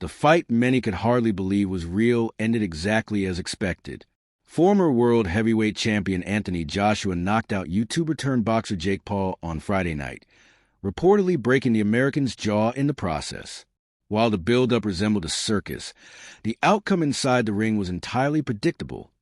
The fight many could hardly believe was real ended exactly as expected. Former world heavyweight champion Anthony Joshua knocked out YouTuber-turned-boxer Jake Paul on Friday night, reportedly breaking the American's jaw in the process. While the build-up resembled a circus, the outcome inside the ring was entirely predictable,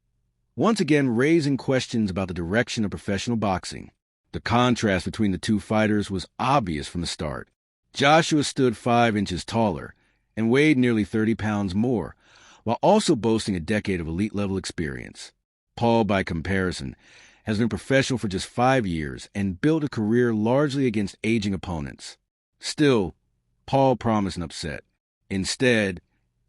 once again raising questions about the direction of professional boxing. The contrast between the two fighters was obvious from the start. Joshua stood 5 inches taller and weighed nearly 30 pounds more, while also boasting a decade of elite-level experience. Paul, by comparison, has been professional for just 5 years and built a career largely against aging opponents. Still, Paul promised an upset. Instead,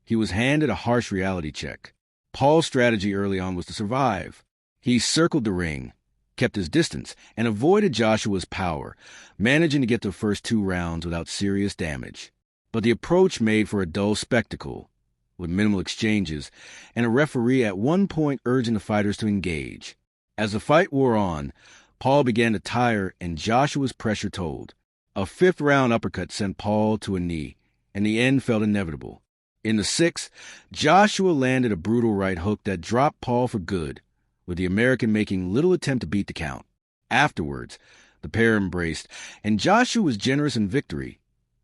he was handed a harsh reality check. Paul's strategy early on was to survive. He circled the ring, kept his distance, and avoided Joshua's power, managing to get the first 2 rounds without serious damage. But the approach made for a dull spectacle, with minimal exchanges, and a referee at one point urging the fighters to engage. As the fight wore on, Paul began to tire and Joshua's pressure told. A 5th-round uppercut sent Paul to a knee, and the end felt inevitable. In the 6th, Joshua landed a brutal right hook that dropped Paul for good, with the American making little attempt to beat the count. Afterwards, the pair embraced, and Joshua was generous in victory,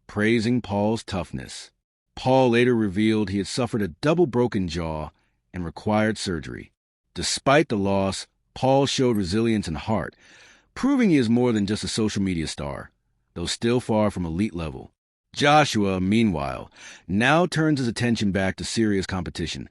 praising Paul's toughness. Paul later revealed he had suffered a double broken jaw and required surgery. Despite the loss, Paul showed resilience and heart, proving he is more than just a social media star, though still far from elite level. Joshua, meanwhile, now turns his attention back to serious competition,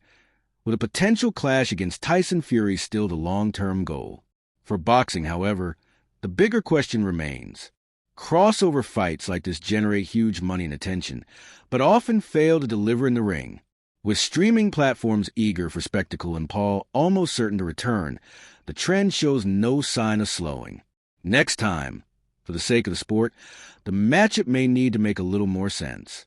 with a potential clash against Tyson Fury still the long-term goal. For boxing, however, the bigger question remains. Crossover fights like this generate huge money and attention, but often fail to deliver in the ring. With streaming platforms eager for spectacle and Paul almost certain to return, the trend shows no sign of slowing. Next time, for the sake of the sport, the matchup may need to make a little more sense.